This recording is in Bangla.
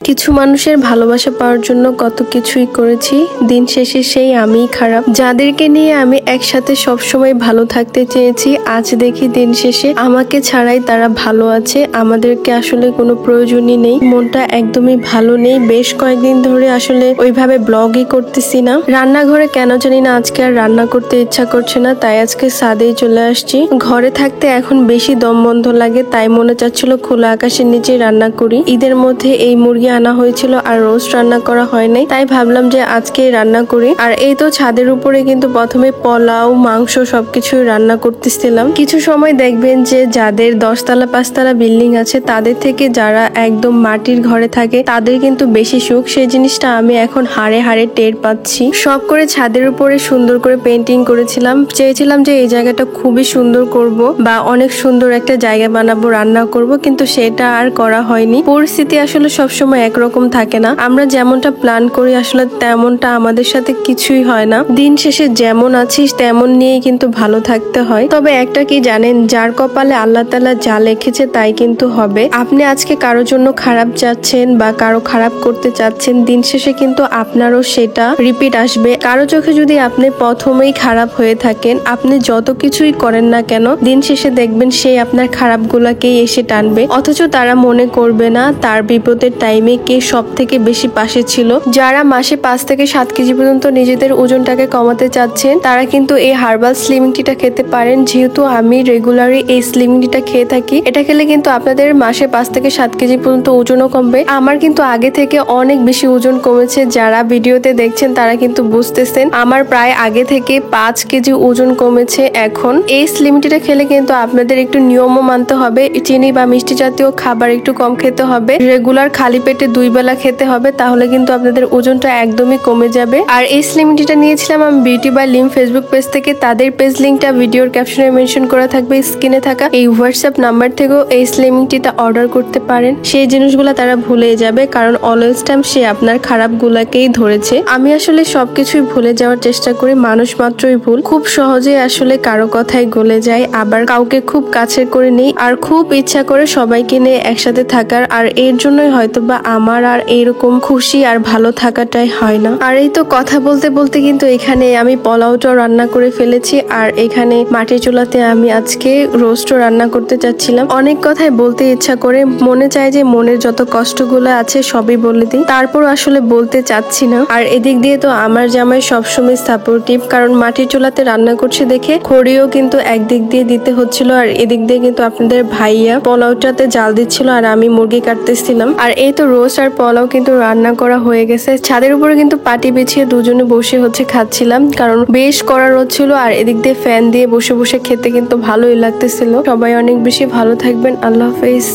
কিছু মানুষের ভালোবাসা পাওয়ার জন্য কত কিছুই করেছি, দিন শেষে সেই আমিই খারাপ। যাদেরকে নিয়ে আমি একসাথে সবসময় ভালো থাকতে চেয়েছি, আজ দেখি দিন শেষে আমাকে ছাড়াই তারা ভালো আছে। আমাদেরকে আসলে কোনো প্রয়োজনই নেই। মনটা একদমই ভালো নেই। বেশ কয়েকদিন ধরে আসলে ওইভাবে ব্লগই করতেছি না। রান্নাঘরে কেন জানি না আজকে আর রান্না করতে ইচ্ছা করছে না, তাই আজকে ছাদেই চলে আসছি। ঘরে থাকতে এখন বেশি দম বন্ধ লাগে, তাই মনে চাচ্ছিল খোলা আকাশের নিচে রান্না করি। ঈদের মধ্যে এই মুরগি আনা হয়েছিল আর রোস্ট রান্না করা হয় নাই, তাই ভাবলাম যে আজকে রান্না করি। আর এই তো ছাদের উপরে কিন্তু প্রথমে পোলাও, মাংস সবকিছু রান্না করতেছিলাম। কিছু সময় দেখবেন যে যাদের 10 তলা 5 তলা বিল্ডিং আছে, তাদের থেকে যারা একদম মাটির ঘরে থাকে তাদের কিন্তু বেশি সুখ। সেই জিনিসটা আমি এখন হাড়ে হাড়ে টের পাচ্ছি। শখ করে ছাদের উপরে সুন্দর করে পেন্টিং করেছিলাম, চেয়েছিলাম যে এই জায়গাটা খুবই সুন্দর করব বা অনেক সুন্দর একটা জায়গা বানাবো, রান্না করব, কিন্তু সেটা আর করা হয়নি। পরিস্থিতি আসলে সবসময় একরকম থাকে না। আমরা যেমনটা প্ল্যান করি আসলে তেমনটা আমাদের সাথে কিছুই হয় না। দিন শেষে যেমন আছিস তেমন নিয়েই কিন্তু ভালো থাকতে হয়। তবে একটা কি জানেন, যার কপালে আল্লাহ তাআলা যা লিখেছে তাই কিন্তু হবে। আপনি আজকে কারোর জন্য খারাপ চাচ্ছেন বা কারো খারাপ করতে চাচ্ছেন, দিন শেষে কিন্তু আপনারও সেটা রিপিট আসবে। কারো চোখে যদি আপনি প্রথমেই খারাপ হয়ে থাকেন, আপনি যত কিছুই করেন না কেন, দিন শেষে দেখবেন সে আপনার খারাপ গুলাকেই এসে টানবে। অথচ তারা মনে করবে না তার বিপদের টাইমে কে সব থেকে বেশি পাশে ছিল। যারা মাসে 5 থেকে 7 কেজি পর্যন্ত নিজেদের ওজনটাকে কমাতে চাচ্ছেন, তারা কিন্তু এই হার্বাল স্লিমিং টিটা খেতে পারেন। যেহেতু আমি রেগুলারই এই স্লিমিং টিটা খেয়ে থাকি, এটা খেলে কিন্তু আপনাদের মাসে 5 থেকে 7 কেজি পর্যন্ত ওজনও কমবে। আমার কিন্তু আগে থেকে অনেক বেশি ওজন কমেছে। যারা ভিডিওতে দেখছেন তারা কিন্তু বুঝতেছেন আমার প্রায় আগে থেকে 5 কেজি ওজন কমেছে এখন। এই স্লিমিং টিটা খেলে কিন্তু আপনাদের একটু নিয়মও মানতে হবে। চিনি বা মিষ্টি জাতীয় খাবার একটু কম খেতে হবে। রেগুলার খালি পেটে 2 বেলা খেতে হবে, তাহলে কিন্তু আপনাদের ওজনটা একদমই কমে যাবে। আর এই স্লিমিং টিটা নিয়েছিলাম আমি beauty by Lim Facebook page থেকে। তাদের পেজ লিংকটা ভিডিওর ক্যাপশনে মেনশন করা থাকবে। স্ক্রিনে থাকা এই হোয়াটসঅ্যাপ নাম্বার থেকেও এই স্লিমিং টিটা অর্ডার করতে পারেন। সেই জিনিসগুলো তারা ভুলে যাবে, কারণ অলওয়েজ টাইম সে আপনার খারাপ গুলাকেই ধরেছে। আমি আসলে সবকিছুই ভুলে যাওয়ার চেষ্টা করি, মানুষ মাত্রই ভুল। খুব সহজে আসলে কারো কথাই গলে যায়, আবার কাউকে খুব কাছের করে নেই আর খুব ইচ্ছা করে সবাইকে নিয়ে একসাথে থাকার। আর এর জন্যই হয়তোবা আমার আর এইরকম খুশি আর ভালো থাকাটাই হয় না। আর এই তো কথা বলতে বলতে কিন্তু এখানে আমি পোলাওটাও রান্না করে ফেলেছি, আর এখানে মাটির চুলাতে আমি আজকে রোস্টও রান্না করতে চাচ্ছিলাম। অনেক কথাই বলতে ইচ্ছা করে, মনে চায় যে মনের যত কষ্টগুলো আছে সবই বলে দিই, তারপর আসলে বলতে চাচ্ছি না। আর এদিক দিয়ে তো আমার জামাই সবসময় সাপোর্টিভ, কারণ মাটির চুলাতে রান্না করছে দেখে খড়িও কিন্তু একদিক দিয়ে দিতে হচ্ছিল, আর এদিক দিয়ে কিন্তু আপনাদের ভাইয়া পোলাওটাতে জাল দিচ্ছিল আর আমি মুরগি কাটতেছিলাম। আর এই তো রোস্ট আর পোলাও কিন্তু রান্না করা হয়ে গেছে। ছাদের উপরে কিন্তু পাটি বিছিয়ে দুজনে বসে খাচ্ছিলাম, কারণ বেশ কড়া রোদ ছিল। আর এদিক দিয়ে ফ্যান দিয়ে বসে বসে খেতে কিন্তু ভালোই লাগতেছিল। সবাই অনেক বেশি ভালো থাকবেন। আল্লাহ হাফেজ।